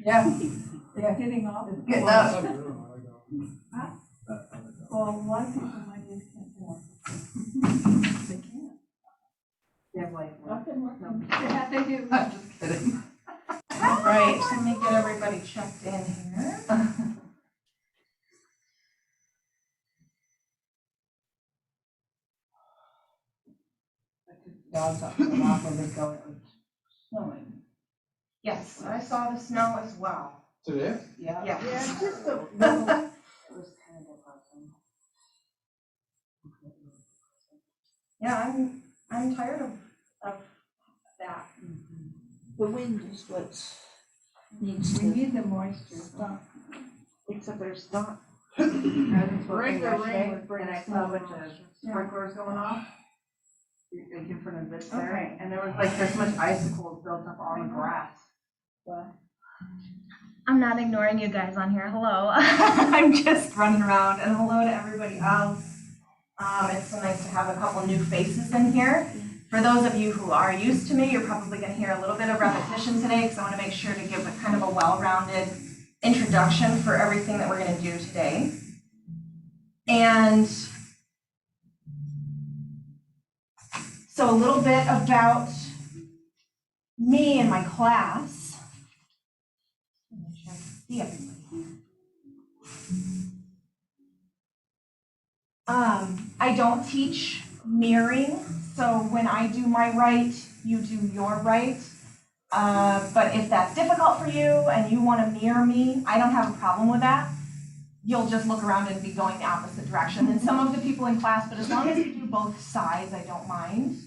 Yeah, yeah, hitting off. Getting up. Well, a lot of people my age can't walk. They can't. Yeah, like, Yeah, they do. I'm just kidding. All right, so let me get everybody checked in here. Dogs up to the rock where they go, it was snowing. Yes, I saw the snow as well. Today? Yeah. Yeah. Yeah, just a little, it was kind of depressing. Yeah, I'm tired of that. The wind is what needs We to need the moisture. stop. Except there's not. I was working Regular yesterday, rain would bring and I us saw a bunch of sprinklers going off. In different of this there, Okay. and there was like this much icicles built up on the grass. I'm not ignoring you guys on here. Hello. I'm just running around, and hello to everybody else. It's so nice to have a couple new faces in here. For those of you who are used to me, you're probably going to hear a little bit of repetition today because I want to make sure to give a kind of a well-rounded introduction for everything that we're going to do today. And so a little bit about me and my class. Make sure I can see everybody. I don't teach mirroring, so when I do my right, you do your right. But if that's difficult for you and you want to mirror me, I don't have a problem with that. You'll just look around and be going the opposite direction. And some of the people in class, but as long as you do both sides, I don't mind.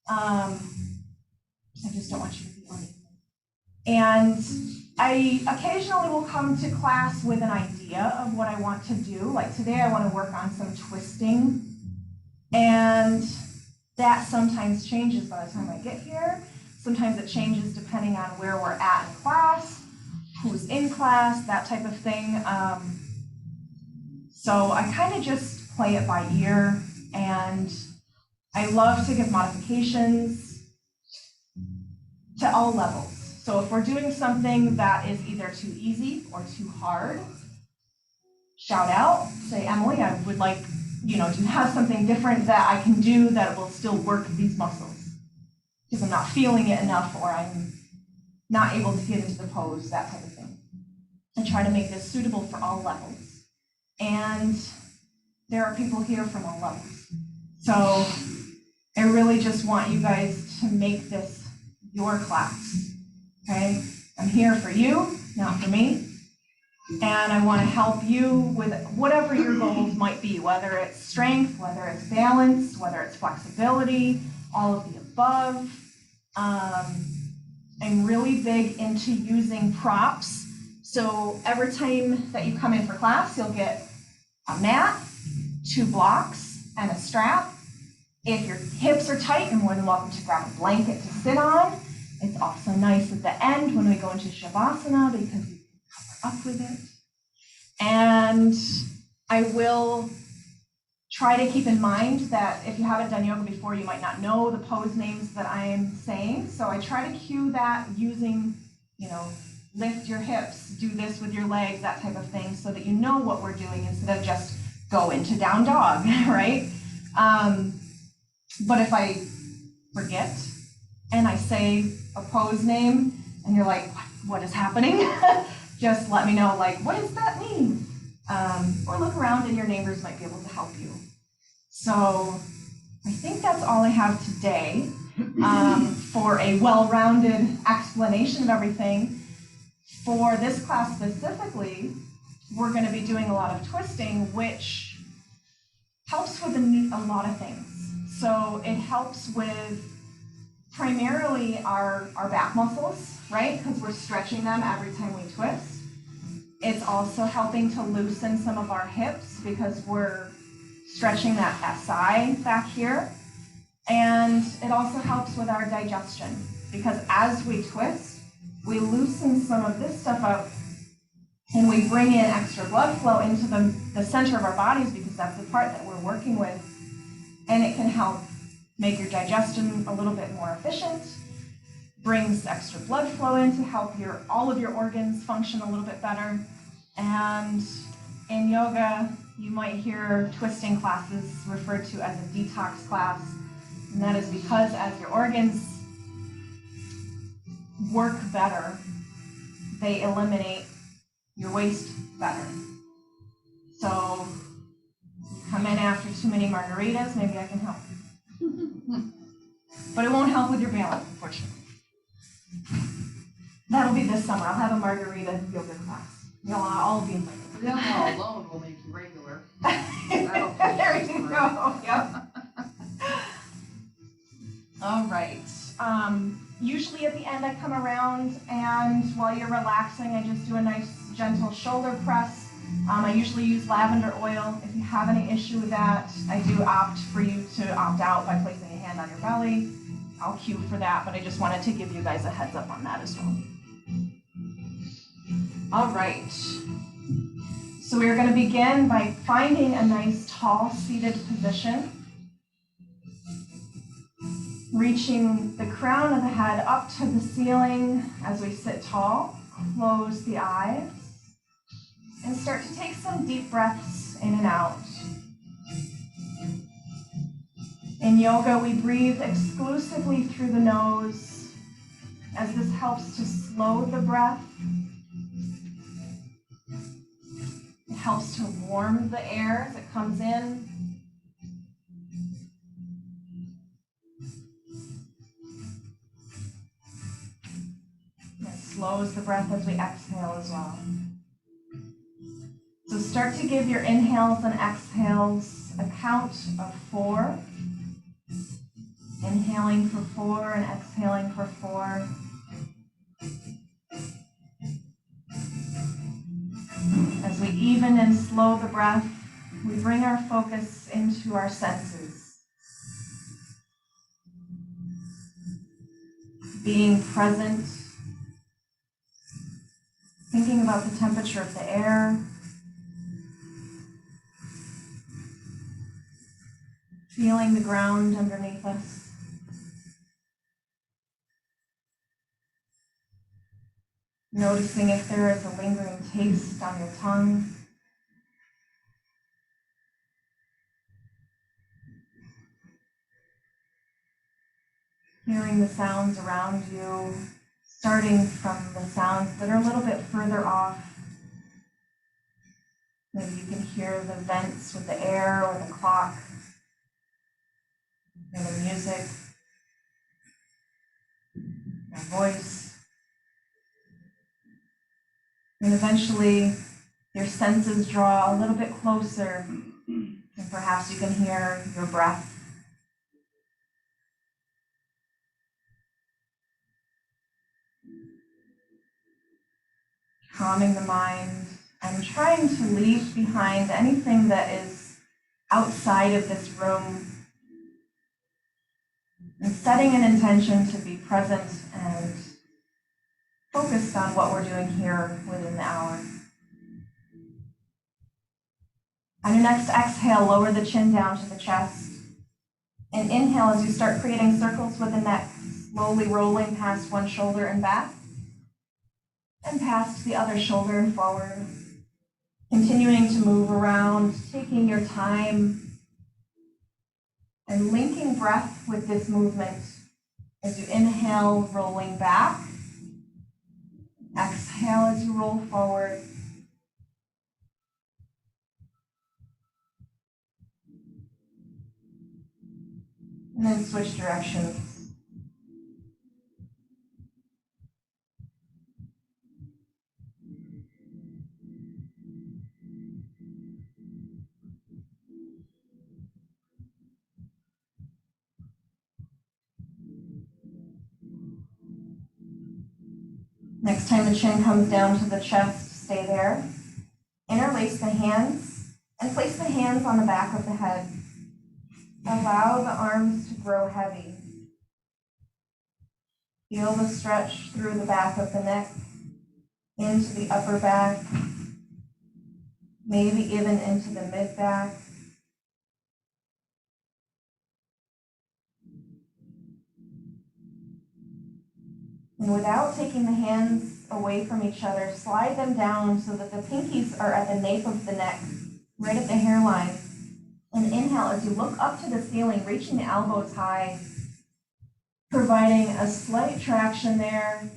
I just don't want you to be uneven. And I occasionally will come to class with an idea of what I want to do. Like today I want to work on some twisting. And that sometimes changes by the time I get here. Sometimes it changes depending on where we're at in class, who's in class, that type of thing. So I kind of just play it by ear, and I love to give modifications to all levels. So if we're doing something that is either too easy or too hard, shout out, say, Emily, I would like, do you have something different that I can do that will still work these muscles? Because I'm not feeling it enough, or I'm not able to get into the pose, that type of thing. I try to make this suitable for all levels. And there are people here from all levels. So I really just want you guys to make this your class, okay? I'm here for you, not for me. And I want to help you with whatever your goals might be, whether it's strength, whether it's balance, whether it's flexibility, all of the above. I'm really big into using props. So every time that you come in for class, you'll get a mat, 2 blocks, and a strap. If your hips are tight, you're more than welcome to grab a blanket to sit on. It's also nice at the end when we go into Shavasana because you can cover up with it. And I will try to keep in mind that if you haven't done yoga before, you might not know the pose names that I am saying. So I try to cue that using, lift your hips, do this with your legs, that type of thing, so that you know what we're doing instead of just go into down dog, right? But if I forget and I say a pose name and you're like, what is happening? Just let me know, what does that mean? Or look around and your neighbors might be able to help you. So I think that's all I have today for a well-rounded explanation of everything. For this class specifically, we're going to be doing a lot of twisting, which helps with a lot of things. So it helps with primarily our back muscles, right? Because we're stretching them every time we twist. It's also helping to loosen some of our hips because we're stretching that SI back here. And it also helps with our digestion because as we twist, we loosen some of this stuff up and we bring in extra blood flow into the center of our bodies because that's the part that we're working with. And it can help make your digestion a little bit more efficient, brings extra blood flow in to help all of your organs function a little bit better. And in yoga, you might hear twisting classes referred to as a detox class. And that is because as your organs work better, they eliminate your waste better. So you come in after too many margaritas, maybe I can help. But it won't help with your balance, unfortunately. That'll be this summer. I'll have a margarita yoga class. You'll all be invited. The alcohol alone will make you regular. That'll take There you you through. go. Yep. All right. Usually at the end I come around and while you're relaxing, I just do a nice gentle shoulder press. I usually use lavender oil. If you have any issue with that, I do opt for you to opt out by placing a hand on your belly. I'll cue for that, but I just wanted to give you guys a heads up on that as well. All right. So we're going to begin by finding a nice tall seated position. Reaching the crown of the head up to the ceiling as we sit tall. Close the eyes and start to take some deep breaths in and out. In yoga, we breathe exclusively through the nose as this helps to slow the breath. It helps to warm the air as it comes in. It slows the breath as we exhale as well. So start to give your inhales and exhales a count of 4. Inhaling for 4 and exhaling for 4. As we even and slow the breath, we bring our focus into our senses. Being present, thinking about the temperature of the air, feeling the ground underneath us. Noticing if there is a lingering taste on your tongue. Hearing the sounds around you, starting from the sounds that are a little bit further off. Maybe you can hear the vents with the air or the clock, or the music, your voice. And eventually, your senses draw a little bit closer, and perhaps you can hear your breath. Calming the mind and trying to leave behind anything that is outside of this room, and setting an intention to be present and focused on what we're doing here within the hour. On your next exhale, lower the chin down to the chest. And inhale as you start creating circles with the neck, slowly rolling past one shoulder and back, and past the other shoulder and forward. Continuing to move around, taking your time, and linking breath with this movement as you inhale, rolling back. Exhale as you roll forward. And then switch directions. Next time the chin comes down to the chest, stay there. Interlace the hands and place the hands on the back of the head. Allow the arms to grow heavy. Feel the stretch through the back of the neck, into the upper back, maybe even into the mid-back. And without taking the hands away from each other, slide them down so that the pinkies are at the nape of the neck, right at the hairline. And inhale as you look up to the ceiling, reaching the elbows high, providing a slight traction there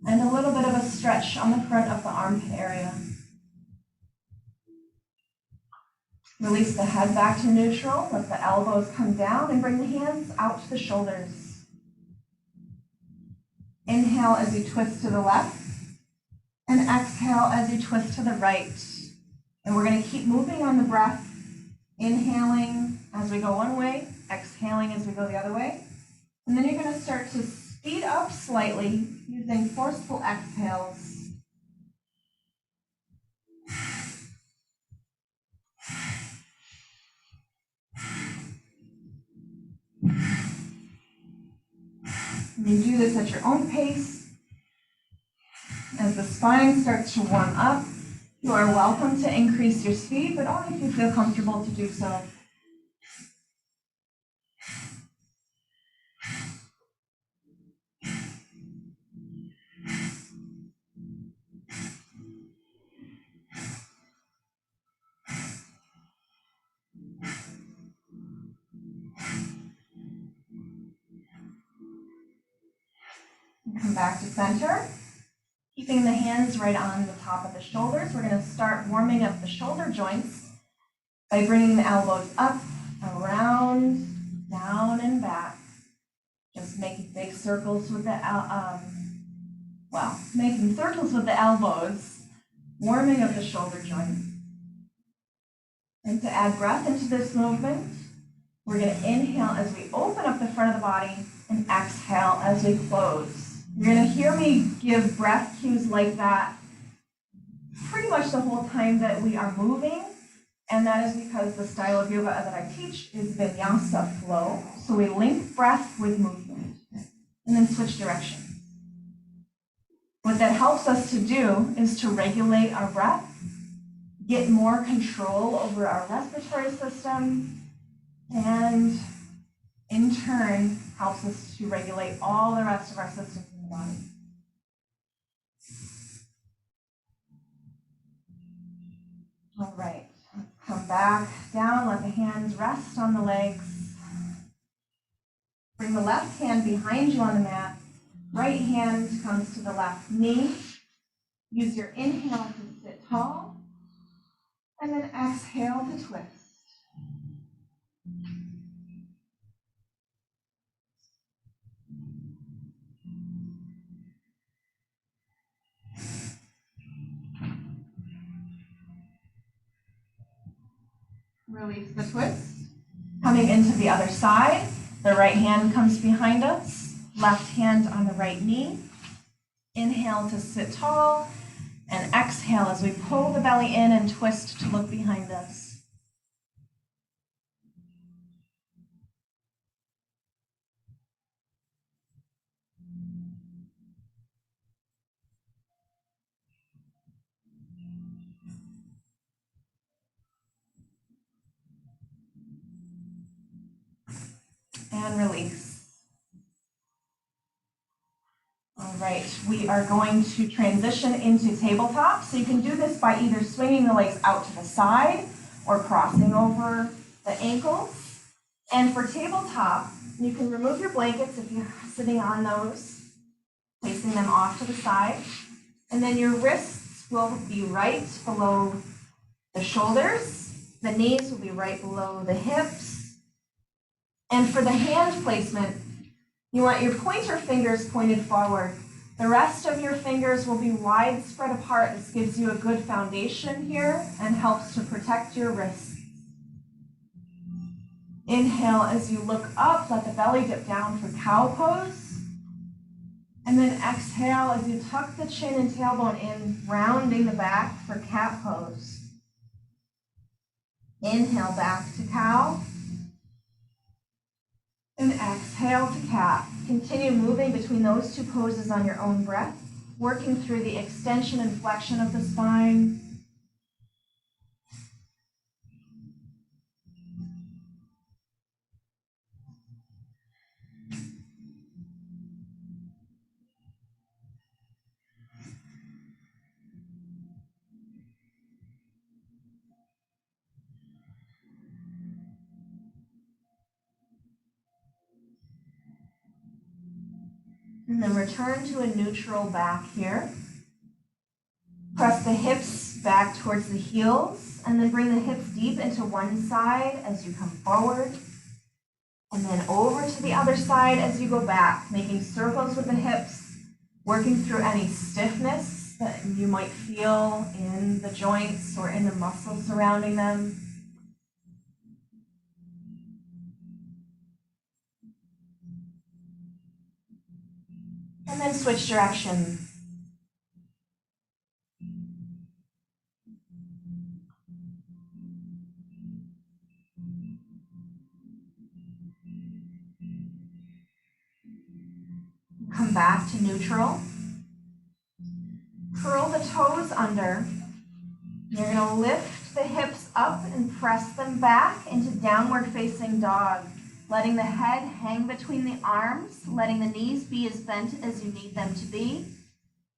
and a little bit of a stretch on the front of the armpit area. Release the head back to neutral, let the elbows come down and bring the hands out to the shoulders. Inhale as you twist to the left and exhale as you twist to the right. And we're going to keep moving on the breath, inhaling as we go one way, exhaling as we go the other way. And then you're going to start to speed up slightly using forceful exhales. And you do this at your own pace. As the spine starts to warm up, you are welcome to increase your speed, but only if you feel comfortable to do so. And come back to center. Keeping the hands right on the top of the shoulders, we're going to start warming up the shoulder joints by bringing the elbows up, around, down, and back. Just making big circles with the, making circles with the elbows, warming up the shoulder joints. And to add breath into this movement, we're going to inhale as we open up the front of the body and exhale as we close. You're going to hear me give breath cues like that pretty much the whole time that we are moving, and that is because the style of yoga that I teach is vinyasa flow. So we link breath with movement and then switch direction. What that helps us to do is to regulate our breath, get more control over our respiratory system, and in turn helps us to regulate all the rest of our systems in the body. All right, let's come back down, let the hands rest on the legs. Bring the left hand behind you on the mat. Right hand comes to the left knee. Use your inhale to sit tall, and then exhale to twist. Release the twist. Coming into the other side, the right hand comes behind us, left hand on the right knee. Inhale to sit tall, and exhale as we pull the belly in and twist to look behind us. And release. All right, we are going to transition into tabletop. So you can do this by either swinging the legs out to the side or crossing over the ankles. And for tabletop, you can remove your blankets if you're sitting on those, placing them off to the side. And then your wrists will be right below the shoulders. The knees will be right below the hips. And for the hand placement, you want your pointer fingers pointed forward. The rest of your fingers will be wide spread apart. This gives you a good foundation here and helps to protect your wrists. Inhale as you look up, let the belly dip down for cow pose. And then exhale as you tuck the chin and tailbone in, rounding the back for cat pose. Inhale back to cow. And exhale to cat. Continue moving between those two poses on your own breath, working through the extension and flexion of the spine. And then return to a neutral back here. Press the hips back towards the heels, and then bring the hips deep into one side as you come forward. And then over to the other side as you go back, making circles with the hips, working through any stiffness that you might feel in the joints or in the muscles surrounding them. And then switch direction. Come back to neutral. Curl the toes under. You're going to lift the hips up and press them back into downward facing dog, letting the head hang between the arms, letting the knees be as bent as you need them to be.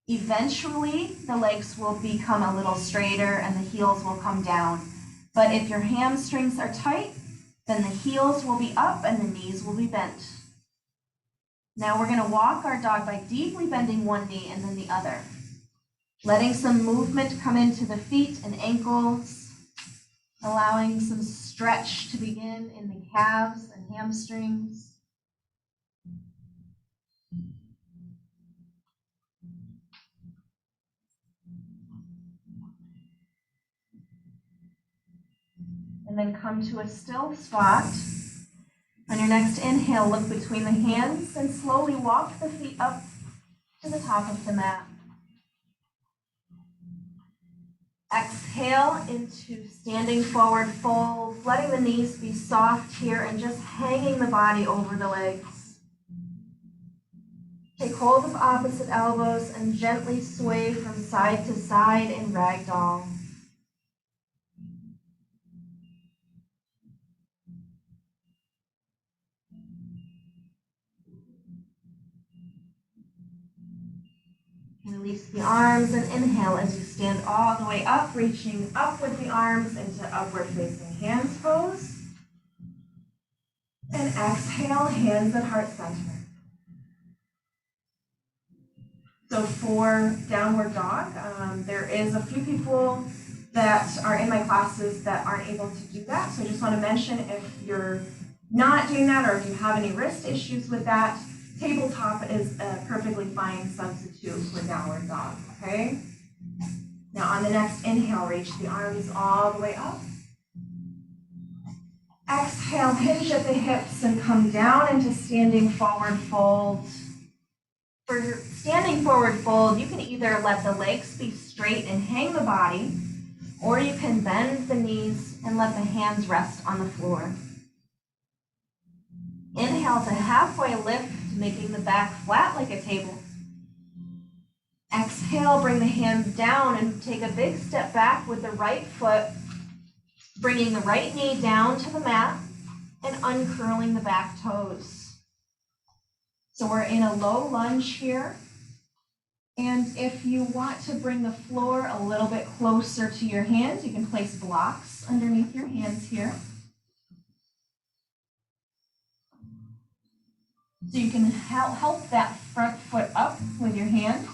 Eventually, the legs will become a little straighter and the heels will come down. But if your hamstrings are tight, then the heels will be up and the knees will be bent. Now we're going to walk our dog by deeply bending one knee and then the other, letting some movement come into the feet and ankles, allowing some stretch to begin in the calves and hamstrings. And then come to a still spot. On your next inhale, look between the hands and slowly walk the feet up to the top of the mat. Exhale into standing forward fold, letting the knees be soft here and just hanging the body over the legs. Take hold of opposite elbows and gently sway from side to side in ragdoll. Release the arms and inhale as you stand all the way up, reaching up with the arms into upward facing hands pose. And exhale, hands at heart center. So for downward dog, there is a few people that are in my classes that aren't able to do that. So I just want to mention, if you're not doing that or if you have any wrist issues with that, tabletop is a perfectly fine substitute for downward dog, okay? Now on the next inhale, reach the arms all the way up. Exhale, hinge at the hips and come down into standing forward fold. For your standing forward fold, you can either let the legs be straight and hang the body, or you can bend the knees and let the hands rest on the floor. Inhale to halfway lift, making the back flat like a table. Exhale, bring the hands down and take a big step back with the right foot, bringing the right knee down to the mat and uncurling the back toes. So we're in a low lunge here. And if you want to bring the floor a little bit closer to your hands, you can place blocks underneath your hands here. So you can help that front foot up with your hand.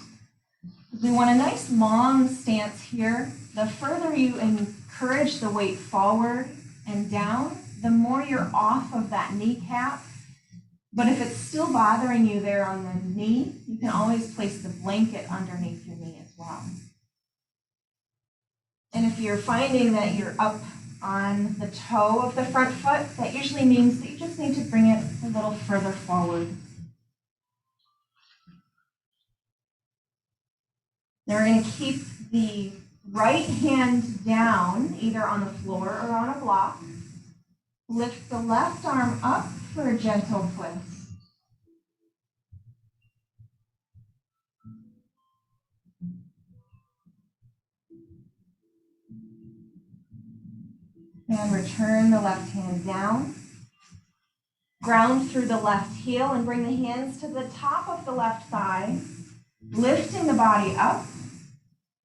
We want a nice long stance here. The further you encourage the weight forward and down, the more you're off of that kneecap. But if it's still bothering you there on the knee, you can always place the blanket underneath your knee as well. And if you're finding that you're up on the toe of the front foot, that usually means that you just need to bring it a little further forward. Now we're going to keep the right hand down, either on the floor or on a block. Lift the left arm up for a gentle twist. And return the left hand down. Ground through the left heel and bring the hands to the top of the left thigh, lifting the body up.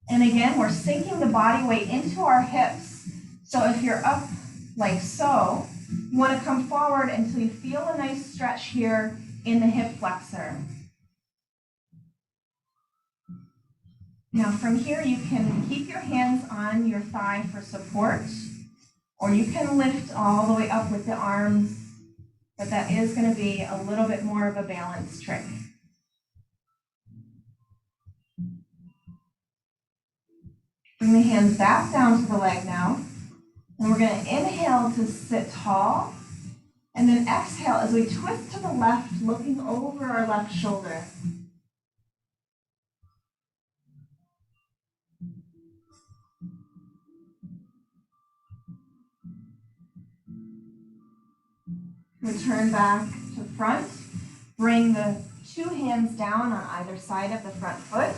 And again, we're sinking the body weight into our hips. So if you're up like so, you want to come forward until you feel a nice stretch here in the hip flexor. Now from here, you can keep your hands on your thigh for support, or you can lift all the way up with the arms, but that is going to be a little bit more of a balance trick. Bring the hands back down to the leg now. And we're going to inhale to sit tall, and then exhale as we twist to the left, looking over our left shoulder. Return back to front. Bring the two hands down on either side of the front foot.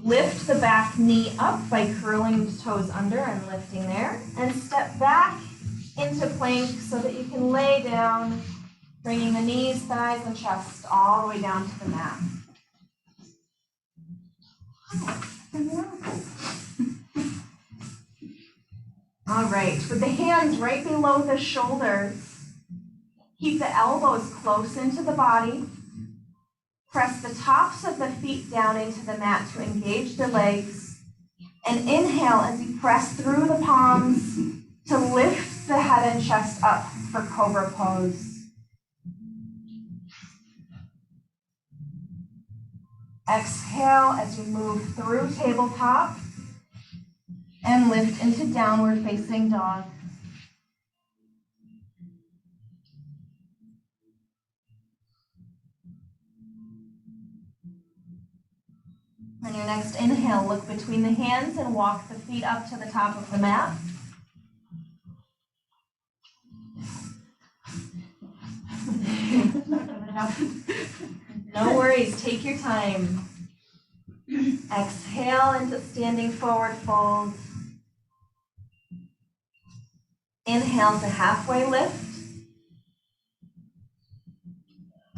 Lift the back knee up by curling the toes under and lifting there. And step back into plank so that you can lay down, bringing the knees, thighs, and chest all the way down to the mat. All right, with the hands right below the shoulders, keep the elbows close into the body. Press the tops of the feet down into the mat to engage the legs. And inhale as you press through the palms to lift the head and chest up for Cobra Pose. Exhale as you move through tabletop and lift into downward facing dog. On your next inhale, look between the hands and walk the feet up to the top of the mat. No worries, take your time. Exhale into standing forward fold. Inhale to halfway lift.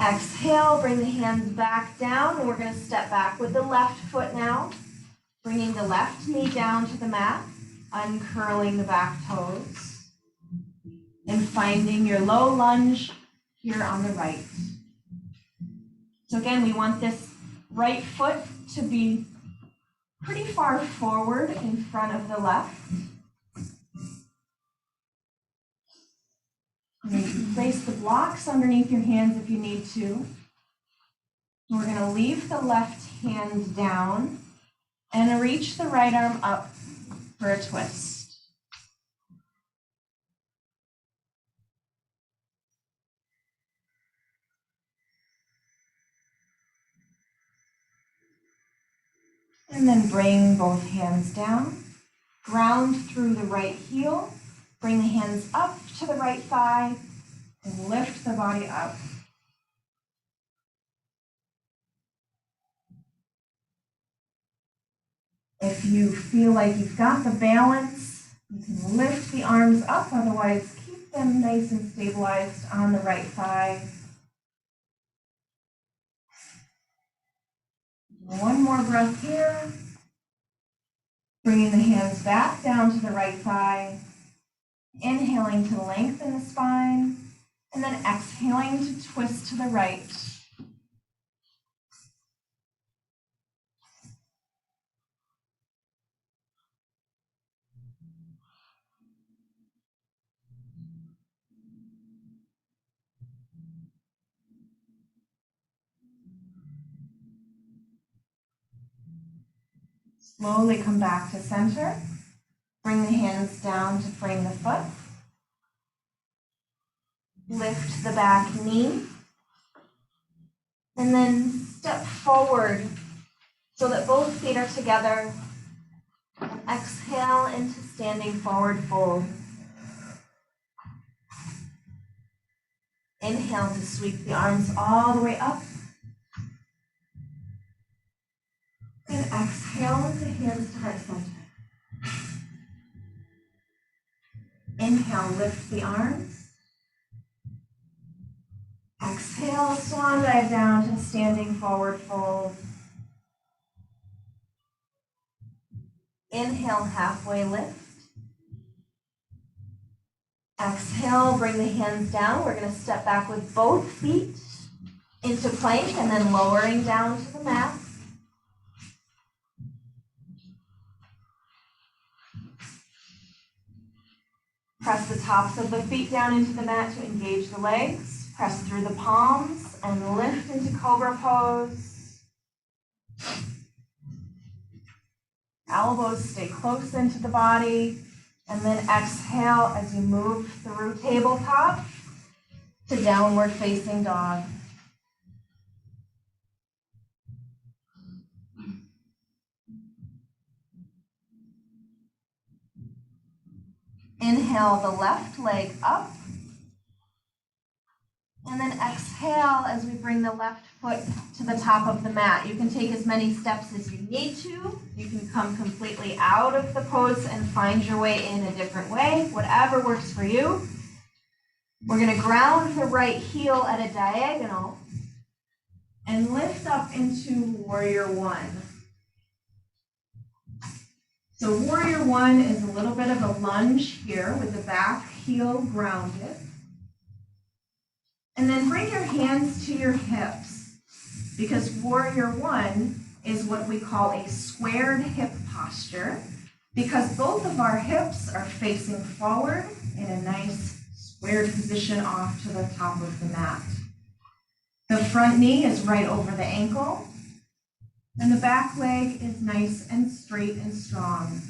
Exhale, bring the hands back down, and we're going to step back with the left foot now, bringing the left knee down to the mat, uncurling the back toes, and finding your low lunge here on the right. So again, we want this right foot to be pretty far forward in front of the left. And you can place the blocks underneath your hands if you need to. We're going to leave the left hand down and reach the right arm up for a twist. And then bring both hands down, ground through the right heel, bring the hands up to the right thigh, and lift the body up. If you feel like you've got the balance, you can lift the arms up, otherwise keep them nice and stabilized on the right thigh. One more breath here. Bringing the hands back down to the right thigh. Inhaling to lengthen the spine. And then exhaling to twist to the right. Slowly come back to center. Bring the hands down to frame the foot. Lift the back knee. And then step forward so that both feet are together. And exhale into standing forward fold. Inhale to sweep the arms all the way up. And exhale with the hands to heart center. Inhale, lift the arms. Exhale, swan dive down to standing forward fold. Inhale, halfway lift. Exhale, bring the hands down. We're going to step back with both feet into plank and then lowering down to the mat. tops of the feet down into the mat to engage the legs. Press through the palms and lift into cobra pose. Elbows stay close into the body. And then exhale as you move through tabletop to downward facing dog. Inhale the left leg up. And then exhale as we bring the left foot to the top of the mat. You can take as many steps as you need to. You can come completely out of the pose and find your way in a different way, whatever works for you. We're going to ground the right heel at a diagonal and lift up into warrior one. So warrior one is a little bit of a lunge here with the back heel grounded. And then bring your hands to your hips, because warrior one is what we call a squared hip posture, because both of our hips are facing forward in a nice squared position off to the top of the mat. The front knee is right over the ankle, and the back leg is nice and straight and strong.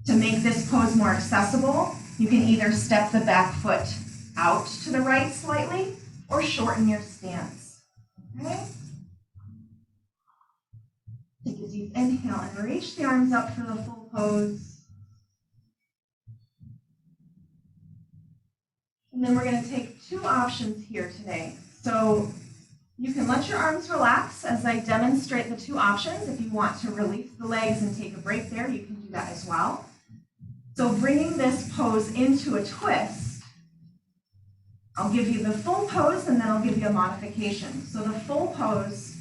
To make this pose more accessible, you can either step the back foot out to the right slightly or shorten your stance. Okay? Take a deep inhale and reach the arms up for the full pose. And then we're going to take two options here today. So you can let your arms relax as I demonstrate the two options. If you want to release the legs and take a break there, you can do that as well. So bringing this pose into a twist, I'll give you the full pose and then I'll give you a modification. So the full pose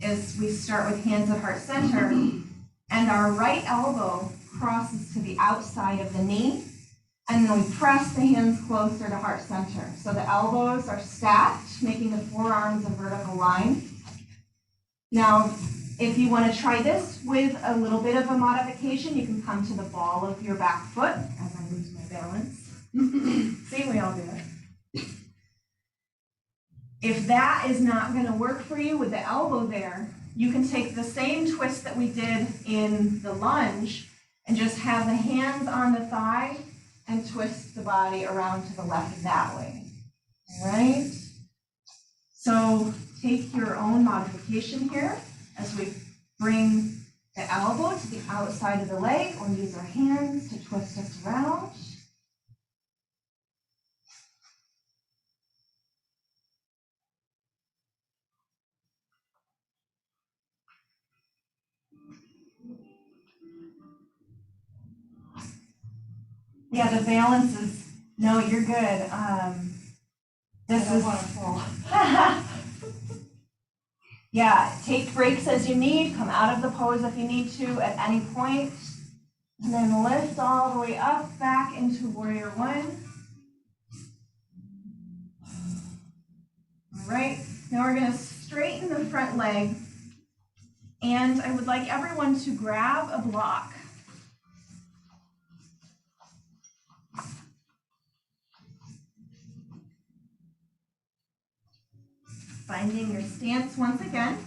is we start with hands at heart center and our right elbow crosses to the outside of the knee, and then we press the hands closer to heart center. So the elbows are stacked, making the forearms a vertical line. Now, if you want to try this with a little bit of a modification, you can come to the ball of your back foot as I lose my balance. See, we all do it. If that is not going to work for you with the elbow there, you can take the same twist that we did in the lunge and just have the hands on the thigh and twist the body around to the left that way. All right? So take your own modification here as we bring the elbow to the outside of the leg, or use our hands to twist us around. Yeah, the balance is, no, you're good. This is wonderful. Yeah, take breaks as you need. Come out of the pose if you need to at any point. And then lift all the way up, back into warrior one. All right, now we're gonna straighten the front leg. And I would like everyone to grab a block. Finding your stance once again.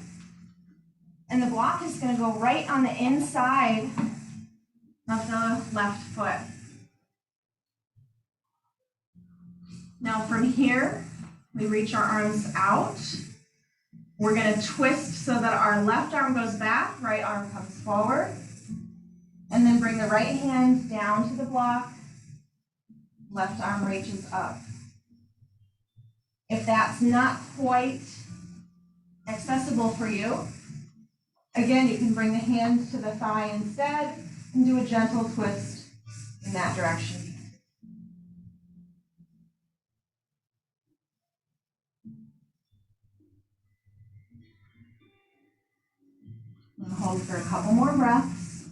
And the block is going to go right on the inside of the left foot. Now from here, we reach our arms out. We're going to twist so that our left arm goes back, right arm comes forward. And then bring the right hand down to the block. Left arm reaches up. If that's not quite accessible for you, again, you can bring the hand to the thigh instead and do a gentle twist in that direction. And hold for a couple more breaths.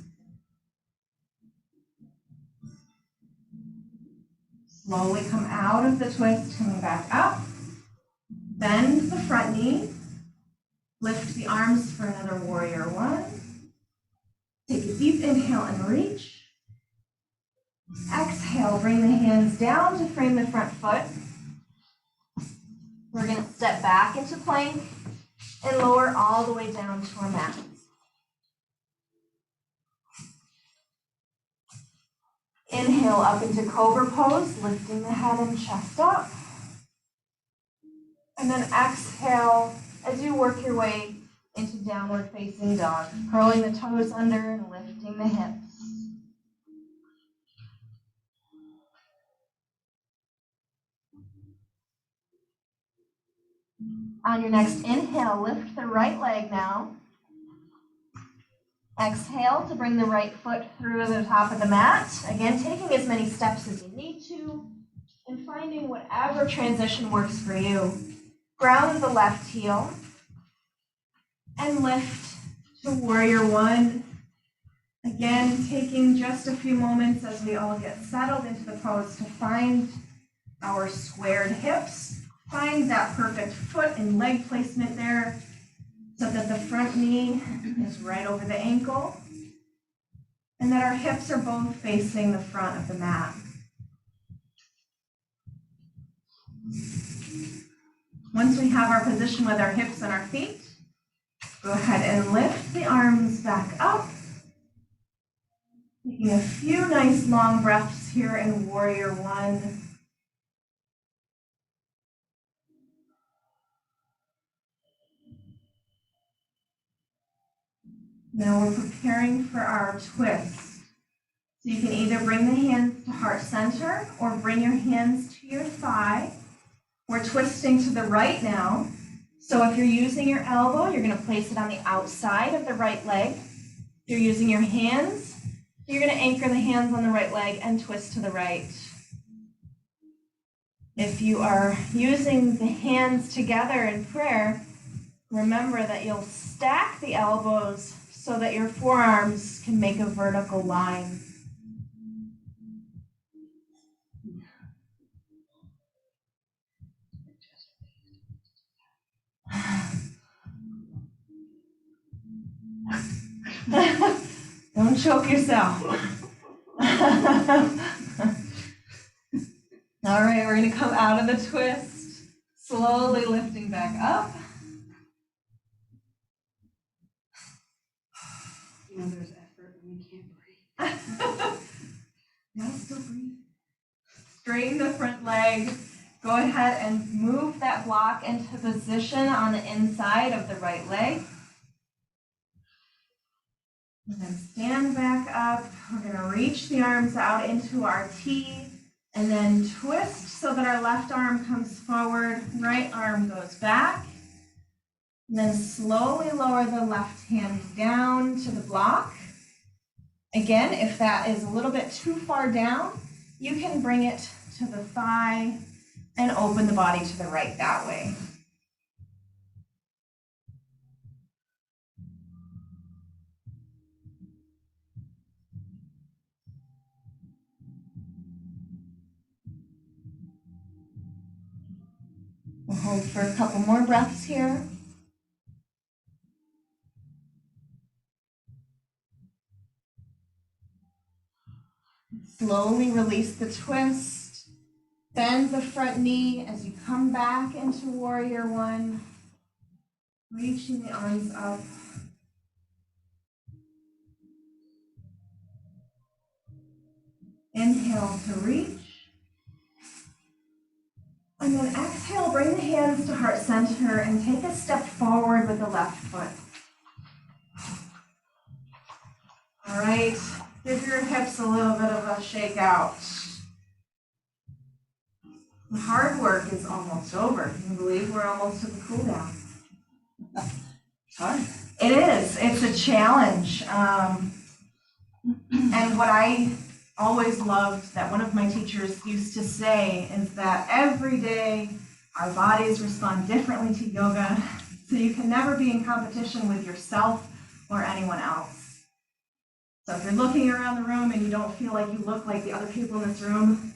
Slowly come out of the twist, coming back up. Bend the front knee. Lift the arms for another warrior one. Take a deep inhale and reach. Exhale, bring the hands down to frame the front foot. We're gonna step back into plank and lower all the way down to our mat. Inhale up into cobra pose, lifting the head and chest up. And then exhale as you work your way into downward facing dog, curling the toes under and lifting the hips. On your next inhale, lift the right leg now. Exhale to bring the right foot through the top of the mat. Again, taking as many steps as you need to and finding whatever transition works for you. Ground the left heel and lift to warrior one. Again, taking just a few moments as we all get settled into the pose to find our squared hips. Find that perfect foot and leg placement there so that the front knee is right over the ankle and that our hips are both facing the front of the mat. Once we have our position with our hips and our feet, go ahead and lift the arms back up. Taking a few nice long breaths here in warrior one. Now we're preparing for our twist. So you can either bring the hands to heart center or bring your hands to your thigh. We're twisting to the right now. So if you're using your elbow, you're going to place it on the outside of the right leg. If you're using your hands, you're going to anchor the hands on the right leg and twist to the right. If you are using the hands together in prayer, remember that you'll stack the elbows so that your forearms can make a vertical line. Don't choke yourself. All right, we're going to come out of the twist, slowly lifting back up. You know, there's effort when you can't breathe. Now still breathe. Straighten the front leg. Go ahead and move that block into position on the inside of the right leg. And then stand back up. We're going to reach the arms out into our T and then twist so that our left arm comes forward, right arm goes back. And then slowly lower the left hand down to the block. Again, if that is a little bit too far down, you can bring it to the thigh and open the body to the right that way. We'll hold for a couple more breaths here. Slowly release the twist. Bend the front knee as you come back into warrior one. Reaching the arms up. Inhale to reach. And then exhale, bring the hands to heart center and take a step forward with the left foot. All right, give your hips a little bit of a shake out. The hard work is almost over. Can you believe we're almost to the cool down? It's hard. It is. It's a challenge. And what I always loved that one of my teachers used to say is that every day our bodies respond differently to yoga, so you can never be in competition with yourself or anyone else. So if you're looking around the room and you don't feel like you look like the other people in this room,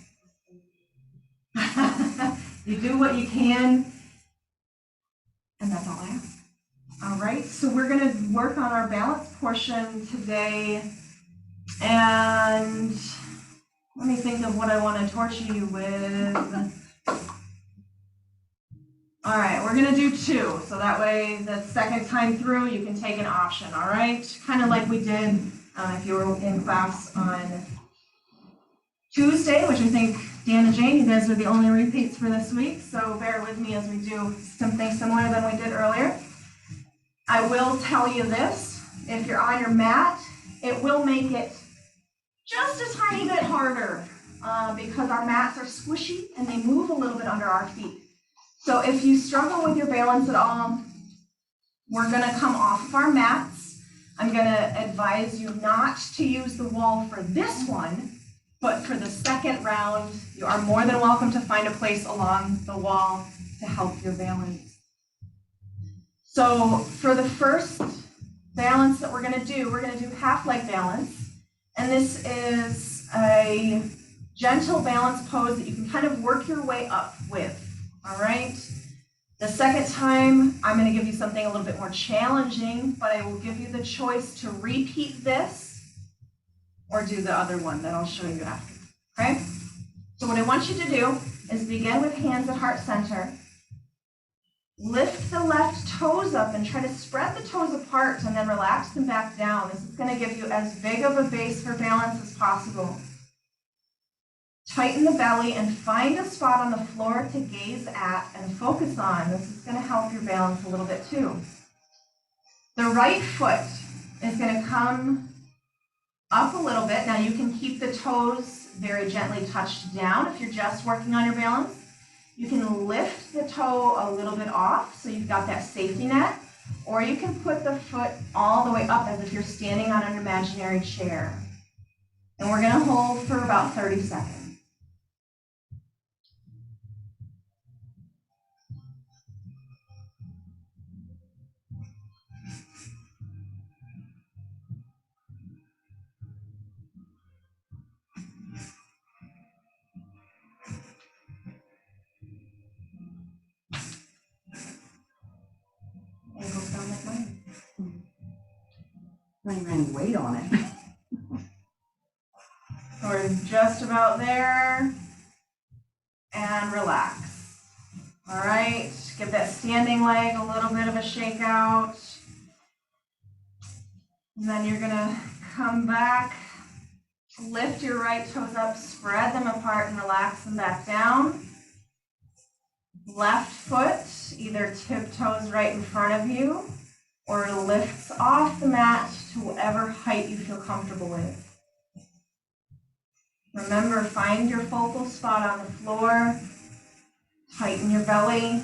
you do what you can, and that's all I ask. All right, so we're going to work on our balance portion today, and Let me think of what I want to torture you with. All right, we're gonna do 2, so that way the second time through you can take an option, all right? Kind of like we did if you were in class on Tuesday, which I think Dan and Jane, you guys are the only repeats for this week, so bear with me as we do something similar than we did earlier. I will tell you this, if you're on your mat, it will make it just a tiny bit harder because our mats are squishy and they move a little bit under our feet. So if you struggle with your balance at all, we're gonna come off of our mats. I'm gonna advise you not to use the wall for this one, but for the second round, you are more than welcome to find a place along the wall to help your balance. So for the first balance that we're gonna do half leg balance. And this is a gentle balance pose that you can kind of work your way up with. All right, the second time, I'm going to give you something a little bit more challenging, but I will give you the choice to repeat this or do the other one that I'll show you after, okay? So what I want you to do is begin with hands at heart center. Lift the left toes up and try to spread the toes apart and then relax them back down. This is going to give you as big of a base for balance as possible. Tighten the belly and find a spot on the floor to gaze at and focus on. This is going to help your balance a little bit too. The right foot is going to come up a little bit. Now you can keep the toes very gently touched down if you're just working on your balance. You can lift the toe a little bit off so you've got that safety net, or you can put the foot all the way up as if you're standing on an imaginary chair. And we're going to hold for about 30 seconds. Ankles down that way. Don't even any weight on it. We're just about there. And relax. All right, give that standing leg a little bit of a shake out. And then you're gonna come back, lift your right toes up, spread them apart and relax them back down. Left foot either tiptoes right in front of you or lifts off the mat to whatever height you feel comfortable with. Remember, find your focal spot on the floor, tighten your belly.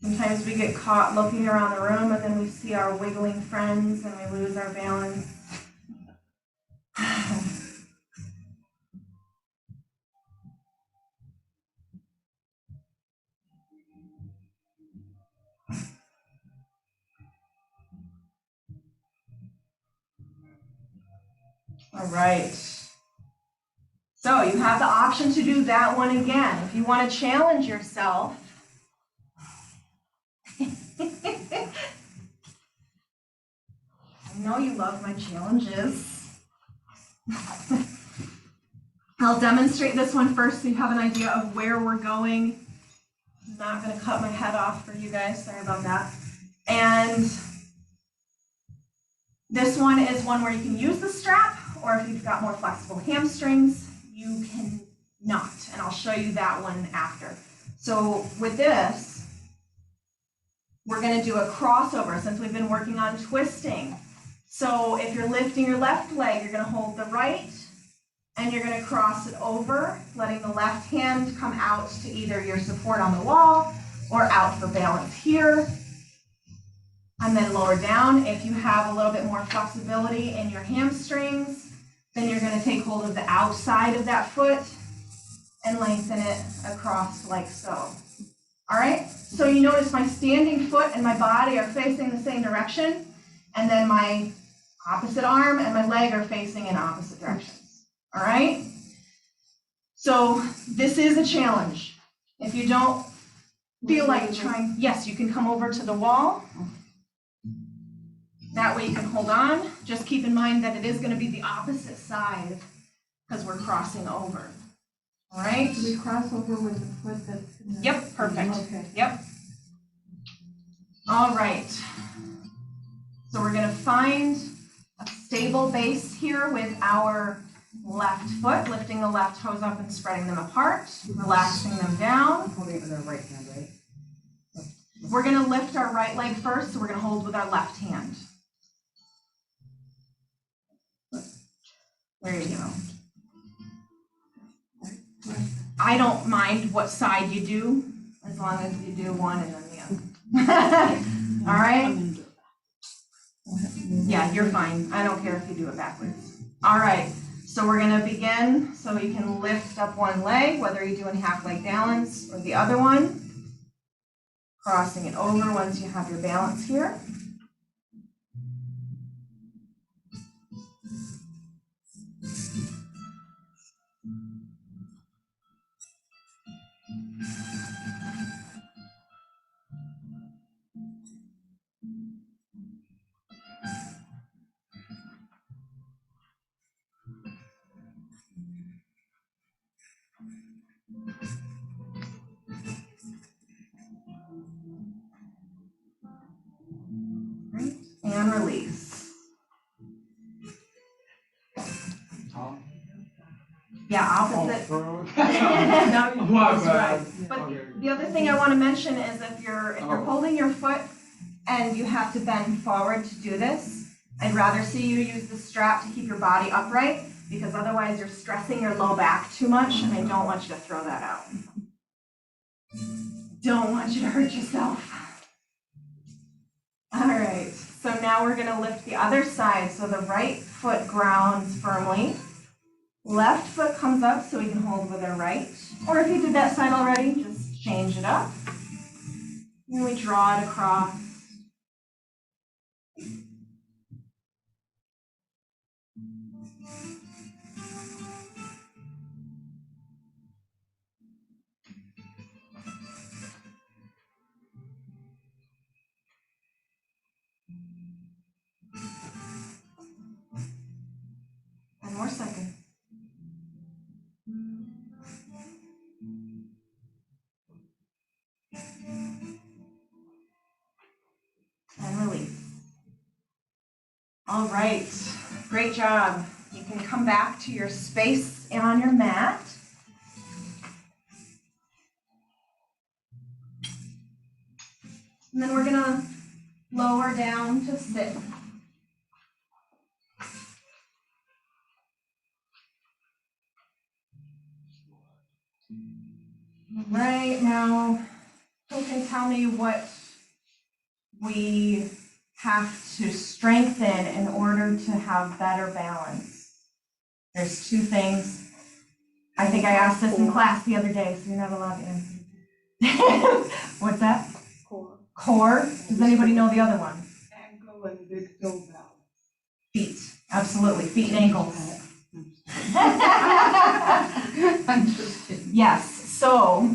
Sometimes we get caught looking around the room and then we see our wiggling friends and we lose our balance. All right. So you have the option to do that one again. If you want to challenge yourself, I know you love my challenges. I'll demonstrate this one first so you have an idea of where we're going. I'm not going to cut my head off for you guys, sorry about that. And this one is one where you can use the strap, or if you've got more flexible hamstrings, you can not. And I'll show you that one after. So with this, we're going to do a crossover since we've been working on twisting. So if you're lifting your left leg, you're going to hold the right and you're going to cross it over, letting the left hand come out to either your support on the wall or out for balance here. And then lower down. If you have a little bit more flexibility in your hamstrings, then you're going to take hold of the outside of that foot and lengthen it across like so. All right, so you notice my standing foot and my body are facing the same direction, and then my opposite arm and my leg are facing in opposite directions. All right, so this is a challenge. If you don't feel like trying, yes, you can come over to the wall. That way you can hold on. Just keep in mind that it is going to be the opposite side because we're crossing over. All right? Do we cross over with the foot that's in the? Yep, perfect. Okay. Yep. All right. So we're gonna find a stable base here with our left foot, lifting the left toes up and spreading them apart, relaxing them down. Holding it with our right hand, right? We're gonna lift our right leg first, so we're gonna hold with our left hand. There you go. I don't mind what side you do, as long as you do one and then the other. All right? Yeah, you're fine. I don't care if you do it backwards. All right, so we're gonna begin. So you can lift up one leg, whether you're doing half leg balance or the other one. Crossing it over once you have your balance here. Right, and release. Tom? Yeah, Oh, opposite. throw. Now you- My that's bad. right. But Okay. the other thing I want to mention is if you're Oh. holding your foot and you have to bend forward to do this, I'd rather see you use the strap to keep your body upright, because otherwise you're stressing your low back too much, and I don't want you to throw that out. Don't want you to hurt yourself. All right, so now we're gonna lift the other side, so the right foot grounds firmly. Left foot comes up so we can hold with our right. Or if you did that side already, just change it up. And we draw it across. One more second. And release. All right, great job. You can come back to your space on your mat. And then we're gonna lower down to sit. Right now, who can tell me what we have to strengthen in order to have better balance? There's two things. I think I asked this in class the other day, so you're not allowed to answer. What's that? Core. Core. Does anybody know the other one? Ankle and big toe balance. Feet. Absolutely. Feet and ankles. I'm just kidding. Yes. So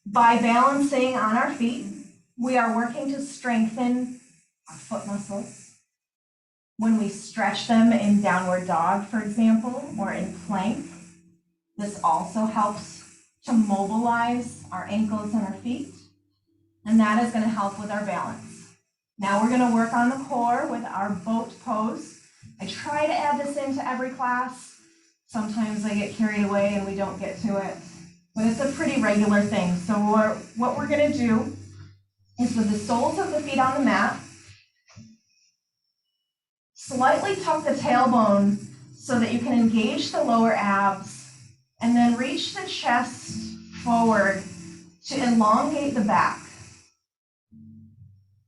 by balancing on our feet, we are working to strengthen our foot muscles. When we stretch them in downward dog, for example, or in plank, this also helps to mobilize our ankles and our feet, and that is going to help with our balance. Now we're going to work on the core with our boat pose. I try to add this into every class. Sometimes I get carried away and we don't get to it, but it's a pretty regular thing. So what we're going to do is, with the soles of the feet on the mat, slightly tuck the tailbone so that you can engage the lower abs, and then reach the chest forward to elongate the back.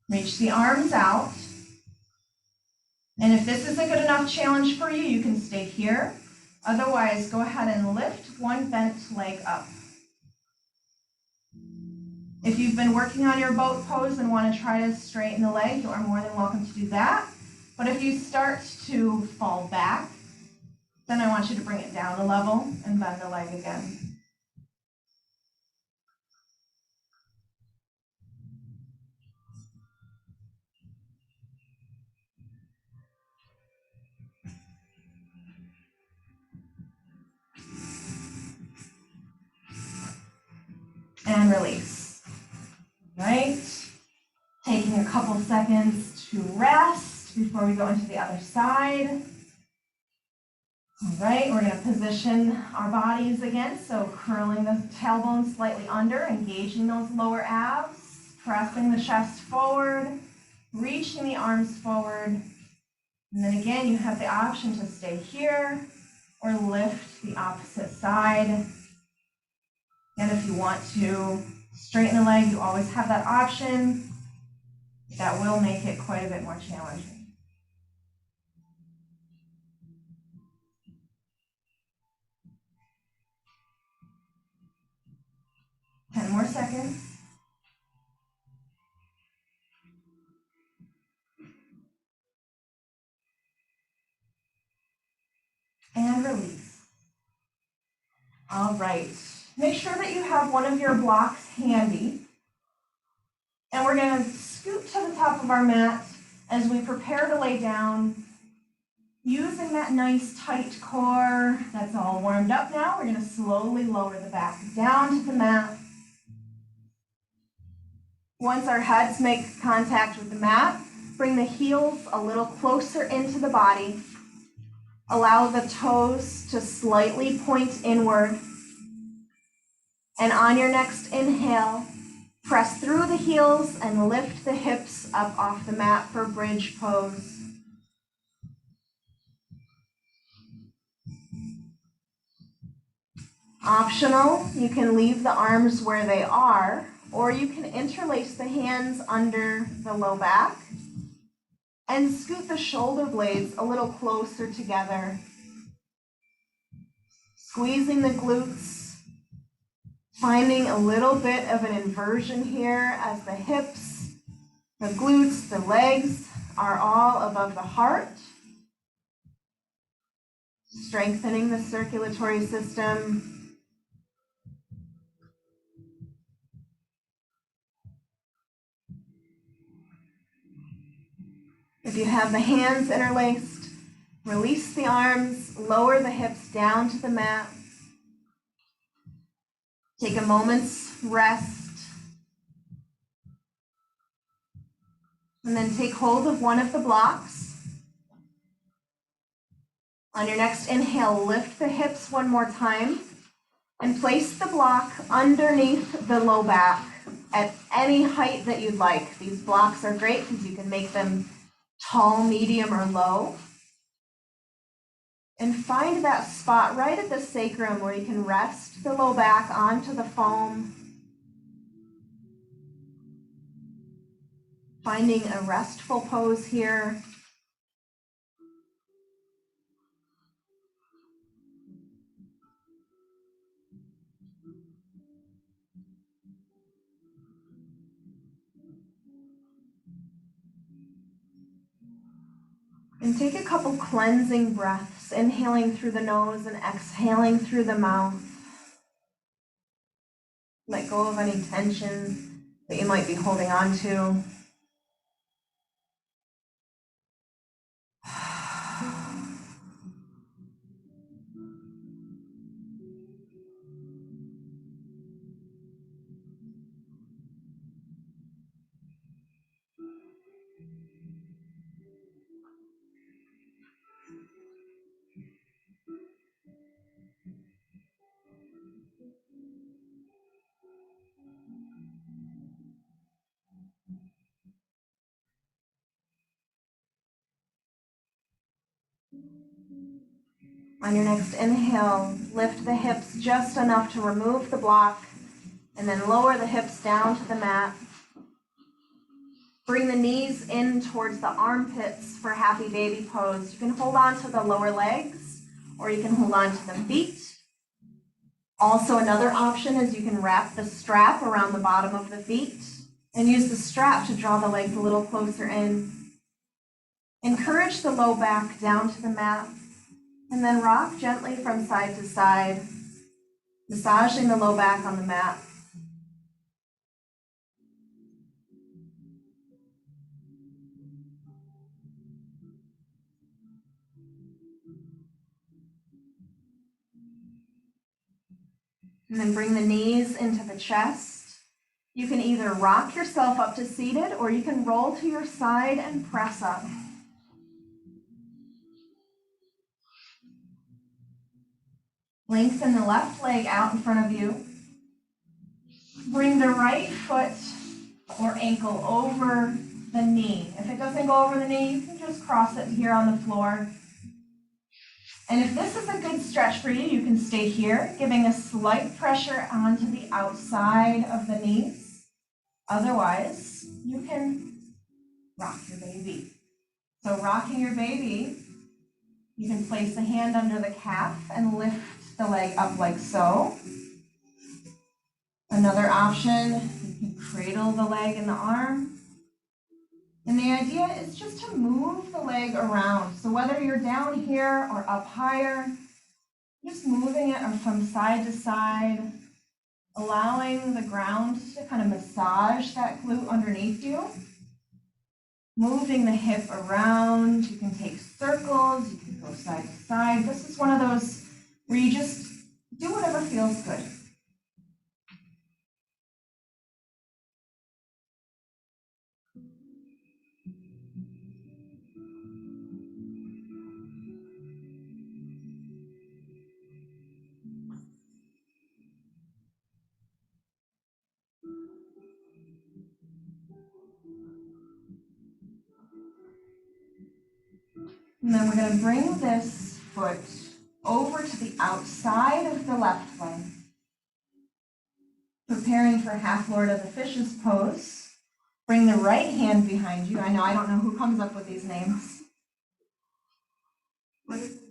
Reach the arms out. And if this isn't good enough challenge for you, you can stay here. Otherwise, go ahead and lift one bent leg up. If you've been working on your boat pose and want to try to straighten the leg, you are more than welcome to do that. But if you start to fall back, then I want you to bring it down a level and bend the leg again. and release. Right? Taking a couple seconds to rest before we go into the other side. All right, we're going to position our bodies again, so curling the tailbone slightly under, engaging those lower abs, pressing the chest forward, reaching the arms forward, and then again you have the option to stay here or lift the opposite side. And if you want to straighten the leg, you always have that option. That will make it quite a bit more challenging. 10 more seconds. And release. All right. Make sure that you have one of your blocks handy. And we're going to scoot to the top of our mat as we prepare to lay down. Using that nice tight core that's all warmed up now, we're going to slowly lower the back down to the mat. Once our heads make contact with the mat, bring the heels a little closer into the body. Allow the toes to slightly point inward. And on your next inhale, press through the heels and lift the hips up off the mat for bridge pose. Optional, you can leave the arms where they are, or you can interlace the hands under the low back and scoot the shoulder blades a little closer together. Squeezing the glutes, finding a little bit of an inversion here as the hips, the glutes, the legs are all above the heart. Strengthening the circulatory system. If you have the hands interlaced, release the arms, lower the hips down to the mat. Take a moment's rest. And then take hold of one of the blocks. On your next inhale, lift the hips one more time and place the block underneath the low back at any height that you'd like. These blocks are great because you can make them tall, medium, or low. And find that spot right at the sacrum where you can rest the low back onto the foam. Finding a restful pose here. And take a couple cleansing breaths, inhaling through the nose and exhaling through the mouth. Let go of any tension that you might be holding on to. On your next inhale, lift the hips just enough to remove the block, and then lower the hips down to the mat. Bring the knees in towards the armpits for happy baby pose. You can hold on to the lower legs, or you can hold on to the feet. Also, another option is you can wrap the strap around the bottom of the feet and use the strap to draw the legs a little closer in. Encourage the low back down to the mat. And then rock gently from side to side, massaging the low back on the mat. And then bring the knees into the chest. You can either rock yourself up to seated or you can roll to your side and press up. Lengthen the left leg out in front of you. Bring the right foot or ankle over the knee. If it doesn't go over the knee, you can just cross it here on the floor. And if this is a good stretch for you, you can stay here, giving a slight pressure onto the outside of the knees. Otherwise, you can rock your baby. So rocking your baby, you can place a hand under the calf and lift the leg up like so. Another option, you can cradle the leg in the arm. And the idea is just to move the leg around. So whether you're down here or up higher, just moving it from side to side, allowing the ground to kind of massage that glute underneath you. Moving the hip around, you can take circles, you can go side to side. This is one of those where you just do whatever feels good. And then we're going to bring this foot over to the outside of the left leg. Preparing for half Lord of the Fishes pose. Bring the right hand behind you. I know I don't know who comes up with these names. What is it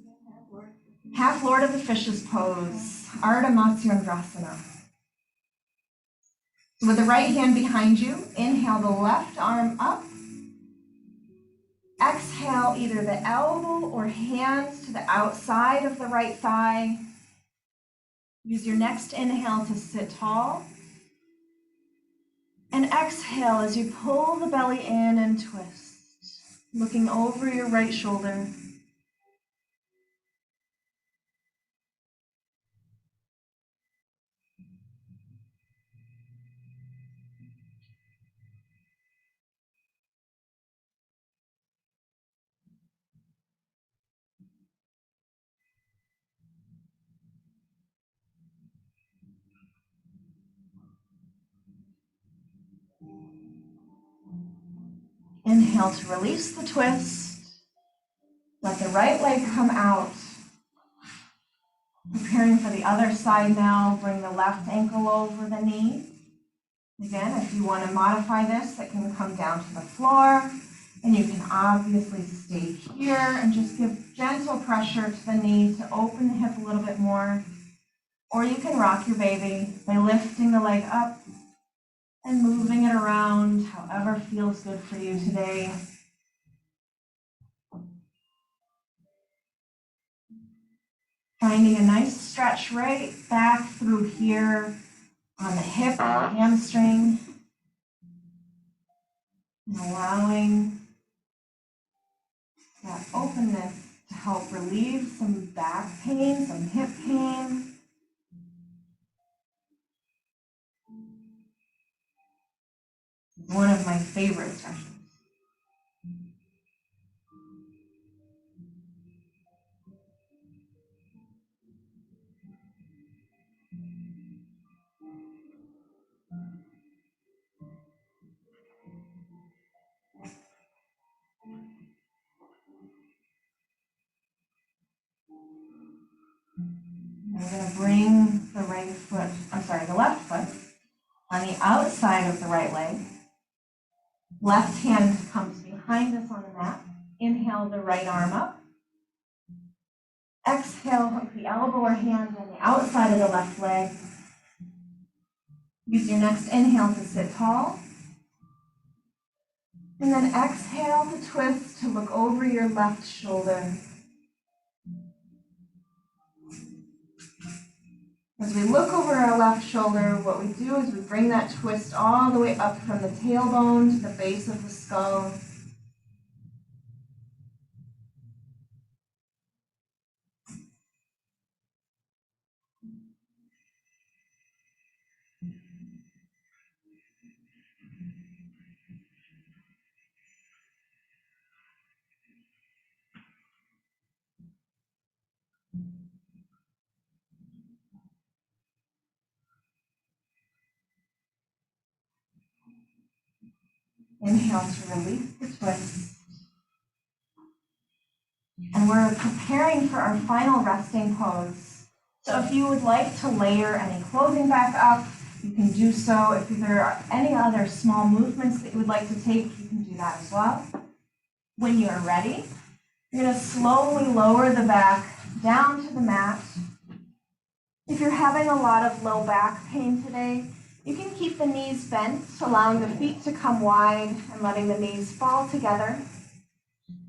again, Half Lord of the Fishes pose. Ardha Matsyendrasana. So with the right hand behind you, inhale the left arm up. Exhale either the elbow or hands to the outside of the right thigh. Use your next inhale to sit tall. And exhale as you pull the belly in and twist, looking over your right shoulder. Inhale to release the twist. Let the right leg come out. Preparing for the other side now, bring the left ankle over the knee. Again, if you want to modify this, it can come down to the floor. And you can obviously stay here and just give gentle pressure to the knee to open the hip a little bit more. Or you can rock your baby by lifting the leg up and moving it around however feels good for you today. Finding a nice stretch right back through here on the hip and the hamstring. And allowing that openness to help relieve some back pain, some hip pain. One of my favorite stretches. I'm going to bring the left foot on the outside of the right leg. Left hand comes behind us on the mat. Inhale the right arm up. Exhale, hook the elbow or hand on the outside of the left leg. Use your next inhale to sit tall. And then exhale to twist to look over your left shoulder. As we look over our left shoulder, what we do is we bring that twist all the way up from the tailbone to the base of the skull. Inhale to release the twist. And we're preparing for our final resting pose. So if you would like to layer any clothing back up, you can do so. If there are any other small movements that you would like to take, you can do that as well. When you are ready, you're going to slowly lower the back down to the mat. If you're having a lot of low back pain today, you can keep the knees bent, allowing the feet to come wide and letting the knees fall together.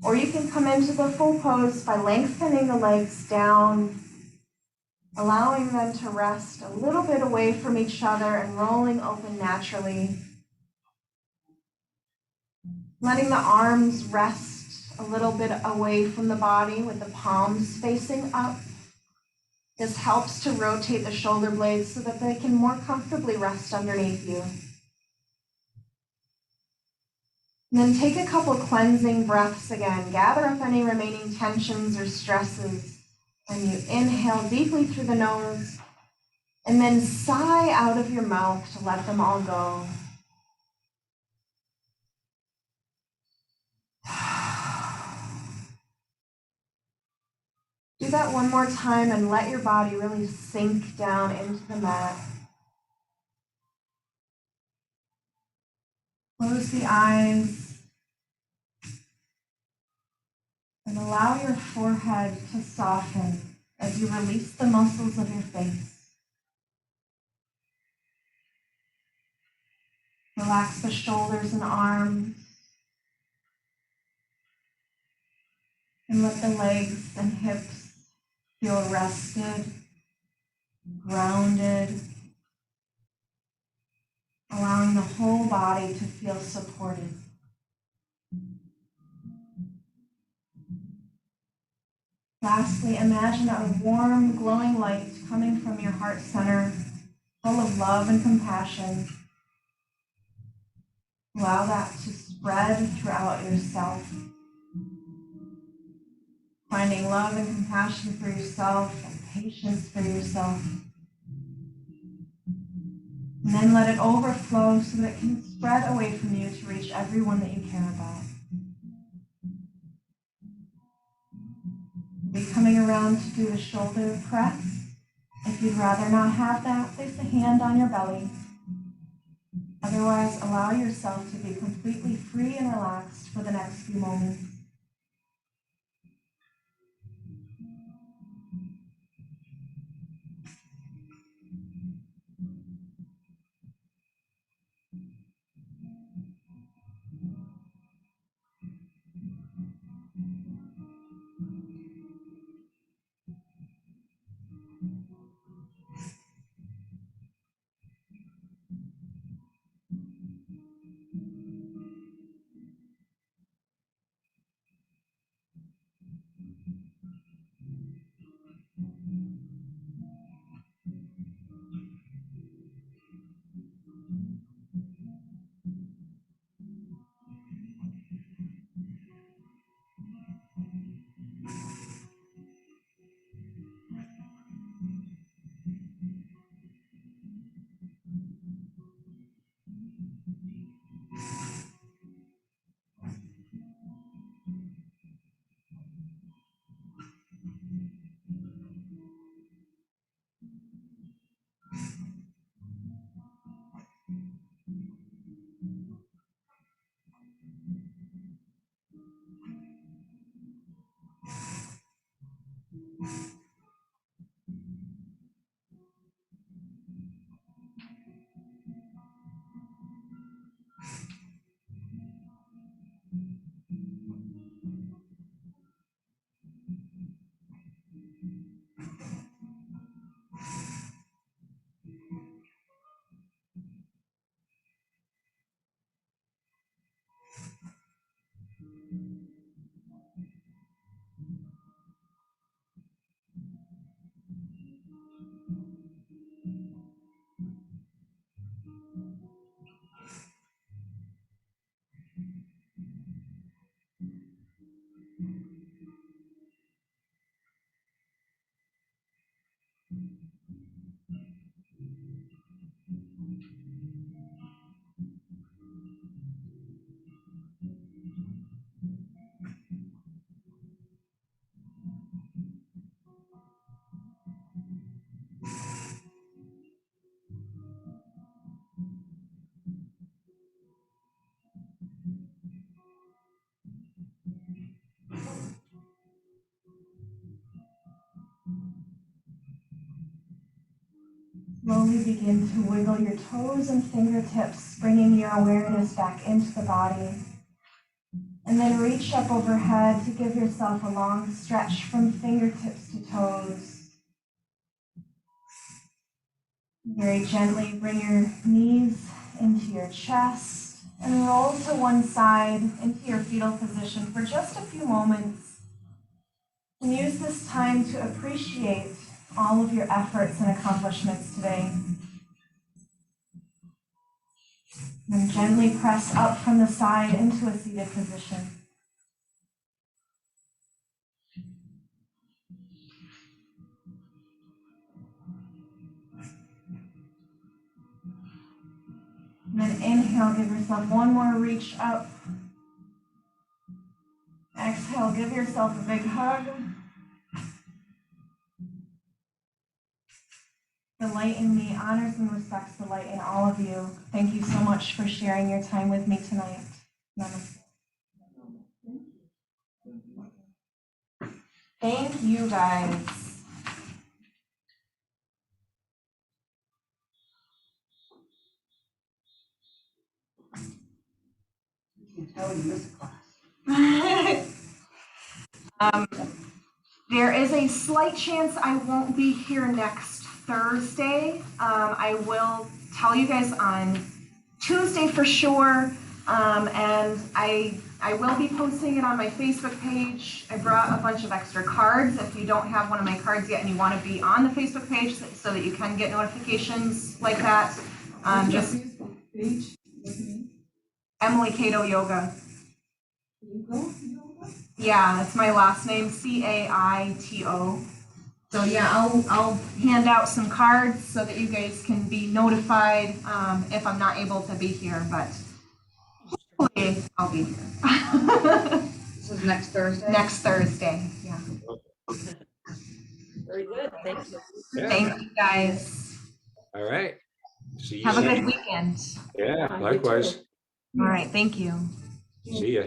Or you can come into the full pose by lengthening the legs down, allowing them to rest a little bit away from each other and rolling open naturally. Letting the arms rest a little bit away from the body with the palms facing up. This helps to rotate the shoulder blades so that they can more comfortably rest underneath you. And then take a couple cleansing breaths again. Gather up any remaining tensions or stresses. And you inhale deeply through the nose, and then sigh out of your mouth to let them all go. Do that one more time and let your body really sink down into the mat. Close the eyes and allow your forehead to soften as you release the muscles of your face. Relax the shoulders and arms. And let the legs and hips feel rested, grounded, allowing the whole body to feel supported. Lastly, imagine a warm, glowing light coming from your heart center, full of love and compassion. Allow that to spread throughout yourself. Finding love and compassion for yourself and patience for yourself. And then let it overflow so that it can spread away from you to reach everyone that you care about. Be coming around to do a shoulder press. If you'd rather not have that, place a hand on your belly. Otherwise, allow yourself to be completely free and relaxed for the next few moments. Slowly begin to wiggle your toes and fingertips, bringing your awareness back into the body. And then reach up overhead to give yourself a long stretch from fingertips to toes. Very gently bring your knees into your chest and roll to one side into your fetal position for just a few moments. And use this time to appreciate all of your efforts and accomplishments today. And gently press up from the side into a seated position. And then inhale, give yourself one more reach up. Exhale, give yourself a big hug. The light in me honors and respects the light in all of you. Thank you so much for sharing your time with me tonight. Namaste. Thank you, guys. You can tell you missed a class. There is a slight chance I won't be here next Thursday. I will tell you guys on Tuesday for sure. And I will be posting it on my Facebook page. I brought a bunch of extra cards. If you don't have one of my cards yet and you want to be on the Facebook page so that you can get notifications like that, just Facebook page, what's the name? Emily Cato Yoga. Yoga? Yeah, it's my last name, Caito. So yeah, I'll hand out some cards so that you guys can be notified if I'm not able to be here, but hopefully I'll be here. This is next Thursday? Next Thursday, yeah. Very good, thank you. Yeah. Thank you, guys. All right. See you Have a soon. good weekend. Yeah, You likewise. too. All right, thank you. See ya.